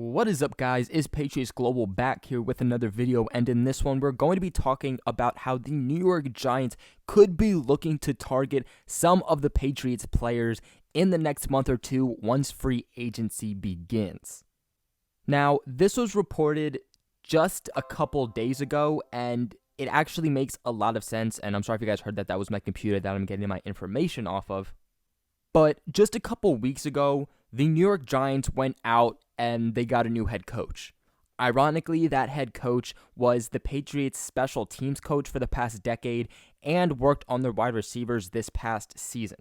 What is up, guys? It's Patriots Global back here with another video, and in this one we're going to be talking about how the New York Giants could be looking to target some of the Patriots players in the next month or two once free agency begins. Now, this was reported just a couple days ago, and it actually makes a lot of sense, and I'm sorry if you guys heard that. That was my computer that I'm getting my information off of. But just a couple weeks ago, the New York Giants went out and they got a new head coach. Ironically, that head coach was the Patriots special teams coach for the past decade and worked on their wide receivers this past season.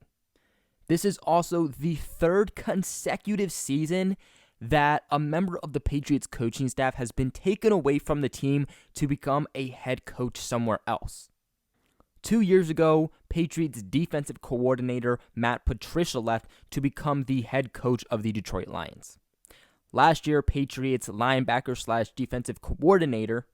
This is also the third consecutive season that a member of the Patriots coaching staff has been taken away from the team to become a head coach somewhere else. 2 years ago, Patriots defensive coordinator Matt Patricia left to become the head coach of the Detroit Lions. Last year, Patriots linebacker / defensive coordinator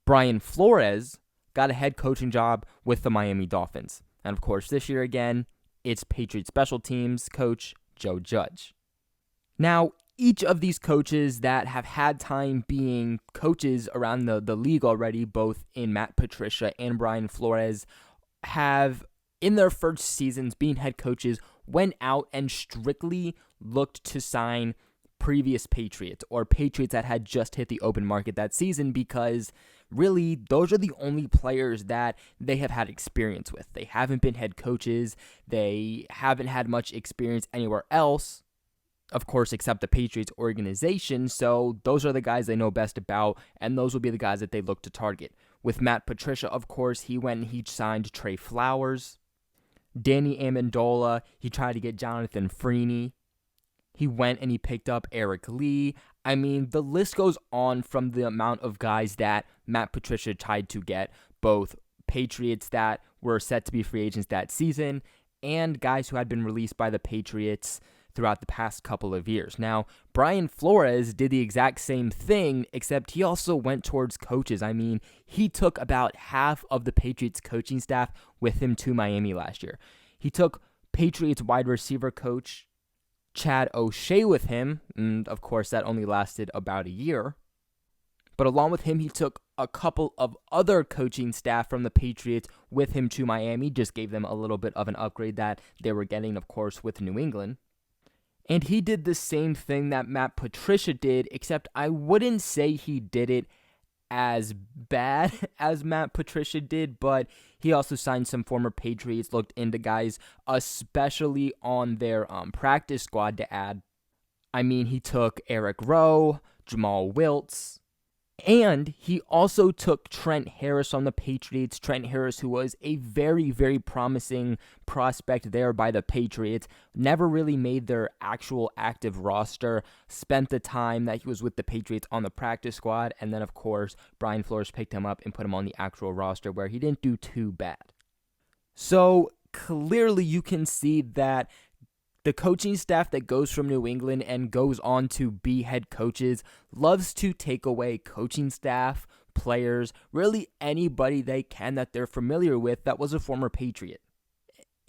Brian Flores got a head coaching job with the Miami Dolphins. And of course, this year again, it's Patriots special teams coach Joe Judge. Now, each of these coaches that have had time being coaches around the league already, both in Matt Patricia and Brian Flores, have, in their first seasons being head coaches, went out and strictly looked to sign previous Patriots or Patriots that had just hit the open market that season, because really those are the only players that they have had experience with. They haven't been head coaches. They haven't had much experience anywhere else, of course, except the Patriots organization. So those are the guys they know best about, and those will be the guys that they look to target. With Matt Patricia, of course, he went and he signed Trey Flowers, Danny Amendola. He tried to get Jonathan Freeney. He went and he picked up Eric Lee. I mean, the list goes on from the amount of guys that Matt Patricia tried to get, both Patriots that were set to be free agents that season and guys who had been released by the Patriots throughout the past couple of years. Now, Brian Flores did the exact same thing, except he also went towards coaches. I mean, he took about half of the Patriots coaching staff with him to Miami last year. He took Patriots wide receiver coach Chad O'Shea with him, and of course that only lasted about a year. But along with him, he took a couple of other coaching staff from the Patriots with him to Miami, just gave them a little bit of an upgrade that they were getting, of course, with New England. And he did the same thing that Matt Patricia did, except I wouldn't say he did it as bad as Matt Patricia did, but he also signed some former Patriots, looked into guys, especially on their practice squad to add. I mean, he took Eric Rowe, Jamal Wiltz, and he also took Trent Harris on the Patriots. Trent Harris, who was a very, very promising prospect there by the Patriots, never really made their actual active roster, spent the time that he was with the Patriots on the practice squad, and then, of course, Brian Flores picked him up and put him on the actual roster where he didn't do too bad. So, clearly you can see that the coaching staff that goes from New England and goes on to be head coaches loves to take away coaching staff, players, really anybody they can that they're familiar with that was a former Patriot.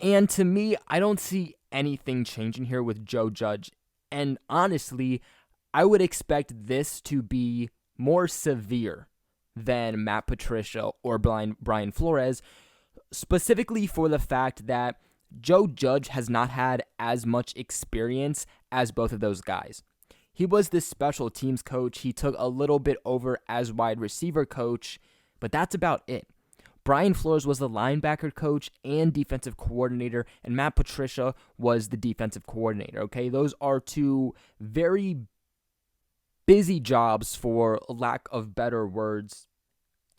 And to me, I don't see anything changing here with Joe Judge. And honestly, I would expect this to be more severe than Matt Patricia or Brian Flores, specifically for the fact that Joe Judge has not had as much experience as both of those guys. He was the special teams coach. He took a little bit over as wide receiver coach, but that's about it. Brian Flores was the linebacker coach and defensive coordinator, and Matt Patricia was the defensive coordinator. Okay, those are two very busy jobs, for lack of better words.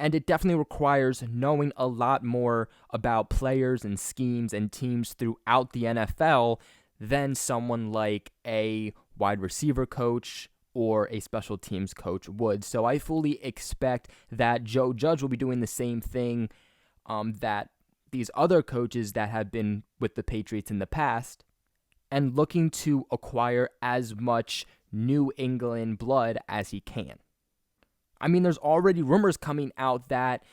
And it definitely requires knowing a lot more about players and schemes and teams throughout the NFL than someone like a wide receiver coach or a special teams coach would. So I fully expect that Joe Judge will be doing the same thing that these other coaches that have been with the Patriots in the past, and looking to acquire as much New England blood as he can. I mean, there's already rumors coming out that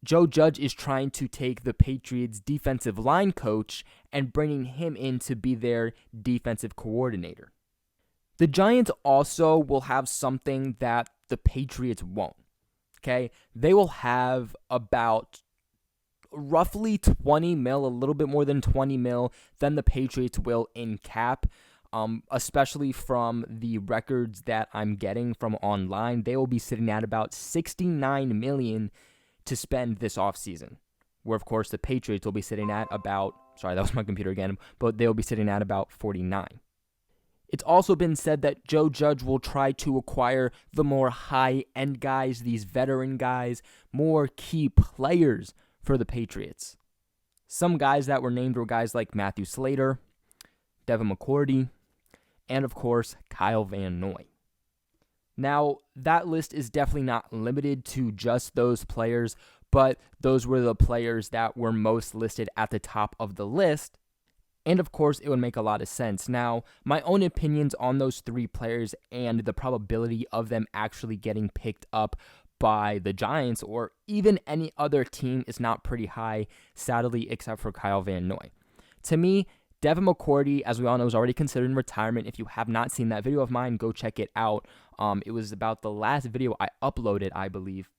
Joe Judge is trying to take the Patriots defensive line coach and bringing him in to be their defensive coordinator. The Giants also will have something that the Patriots won't. Okay? They will have about roughly 20 mil, a little bit more than 20 mil than the Patriots will in cap. Especially from the records that I'm getting from online, they will be sitting at about 69 million to spend this offseason. Where, of course, the Patriots will be sitting at about, sorry, that was my computer again, but they'll be sitting at about 49. It's also been said that Joe Judge will try to acquire the more high-end guys, these veteran guys, more key players for the Patriots. Some guys that were named were guys like Matthew Slater, Devin McCourty, and of course, Kyle Van Noy. Now, that list is definitely not limited to just those players, but those were the players that were most listed at the top of the list. And of course, it would make a lot of sense. Now, my own opinions on those three players and the probability of them actually getting picked up by the Giants or even any other team is not pretty high, sadly, except for Kyle Van Noy. To me, Devin McCourty, as we all know, is already considered in retirement. If you have not seen that video of mine, go check it out. It was about the last video I uploaded, I believe.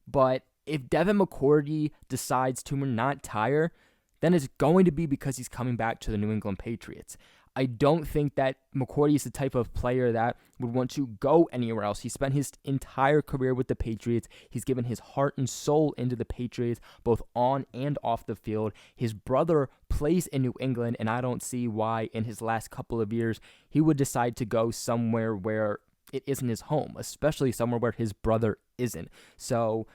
But if Devin McCourty decides to not retire, then it's going to be because he's coming back to the New England Patriots. I don't think that McCourty is the type of player that would want to go anywhere else. He spent his entire career with the Patriots. He's given his heart and soul into the Patriots, both on and off the field. His brother plays in New England, and I don't see why in his last couple of years he would decide to go somewhere where it isn't his home, especially somewhere where his brother isn't. So,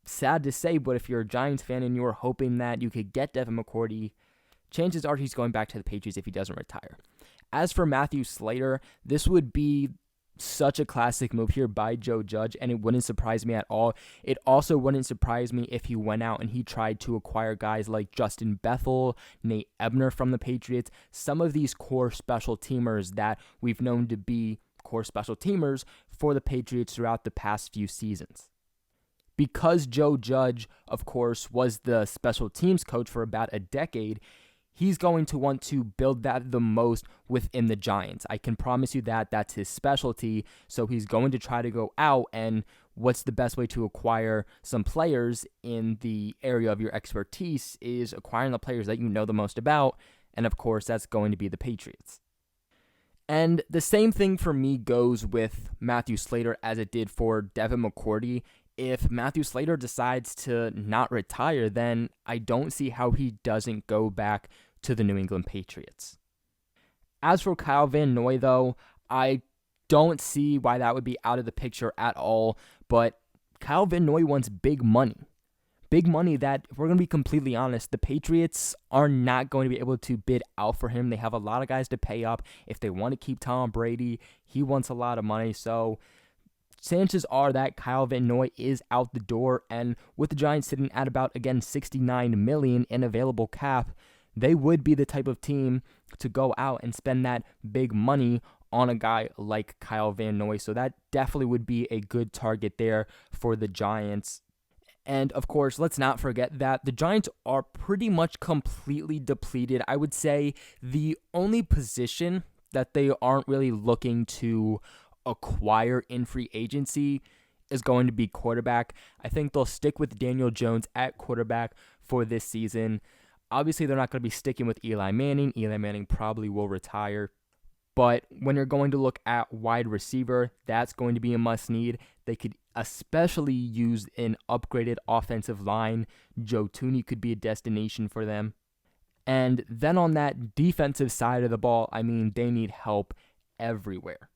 sad to say, but if you're a Giants fan and you were hoping that you could get Devin McCourty, chances are he's going back to the Patriots if he doesn't retire. As for Matthew Slater, this would be such a classic move here by Joe Judge, and it wouldn't surprise me at all. It also wouldn't surprise me if he went out and he tried to acquire guys like Justin Bethel, Nate Ebner from the Patriots, some of these core special teamers that we've known to be core special teamers for the Patriots throughout the past few seasons. Because Joe Judge, of course, was the special teams coach for about a decade, he's going to want to build that the most within the Giants. I can promise you that that's his specialty. So he's going to try to go out and what's the best way to acquire some players in the area of your expertise is acquiring the players that you know the most about. And of course, that's going to be the Patriots. And the same thing for me goes with Matthew Slater as it did for Devin McCourty. If Matthew Slater decides to not retire, then I don't see how he doesn't go back to the New England Patriots. As for Kyle Van Noy, though, I don't see why that would be out of the picture at all, but Kyle Van Noy wants big money. Big money that, if we're going to be completely honest, the Patriots are not going to be able to bid out for him. They have a lot of guys to pay up. If they want to keep Tom Brady, he wants a lot of money, so chances are that Kyle Van Noy is out the door, and with the Giants sitting at about, again, $69 million in available cap, they would be the type of team to go out and spend that big money on a guy like Kyle Van Noy. So that definitely would be a good target there for the Giants. And of course, let's not forget that the Giants are pretty much completely depleted. I would say the only position that they aren't really looking to acquire in free agency is going to be quarterback. I think they'll stick with Daniel Jones at quarterback for this season. Obviously, they're not going to be sticking with Eli Manning. Eli Manning probably will retire. But when you're going to look at wide receiver, that's going to be a must-need. They could especially use an upgraded offensive line. Joe Thuney could be a destination for them. And then on that defensive side of the ball, I mean, they need help everywhere.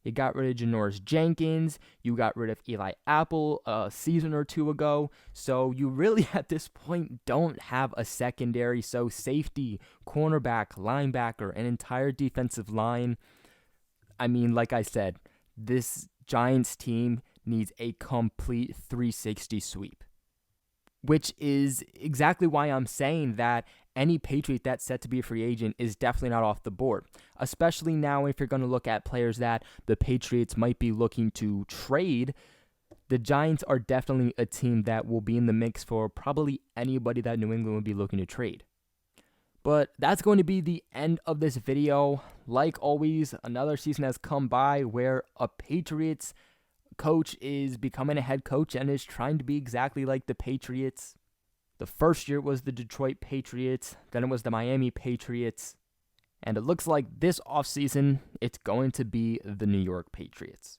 You got rid of Janoris Jenkins. You got rid of Eli Apple a season or two ago. So you really, at this point, don't have a secondary. So safety, cornerback, linebacker, an entire defensive line. I mean, like I said, this Giants team needs a complete 360 sweep. Which is exactly why I'm saying that any Patriot that's set to be a free agent is definitely not off the board. Especially now if you're going to look at players that the Patriots might be looking to trade, the Giants are definitely a team that will be in the mix for probably anybody that New England would be looking to trade. But that's going to be the end of this video. Like always, another season has come by where a Patriots coach is becoming a head coach and is trying to be exactly like the Patriots. The first year was the Detroit Patriots, then it was the Miami Patriots, and it looks like this offseason it's going to be the New York Patriots.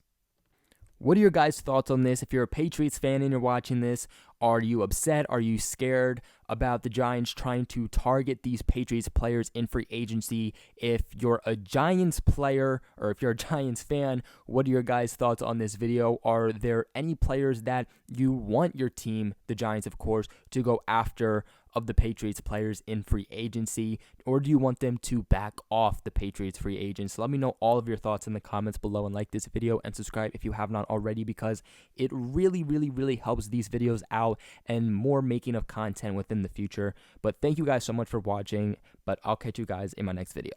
What are your guys' thoughts on this? If you're a Patriots fan and you're watching this, are you upset? Are you scared about the Giants trying to target these Patriots players in free agency? If you're a Giants player or if you're a Giants fan, what are your guys' thoughts on this video? Are there any players that you want your team, the Giants of course, to go after of the Patriots players in free agency, or do you want them to back off the Patriots free agents? Let me know all of your thoughts in the comments below, and like this video and subscribe if you have not already, because it really helps these videos out and more making of content within the future. But thank you guys so much for watching, but I'll catch you guys in my next video.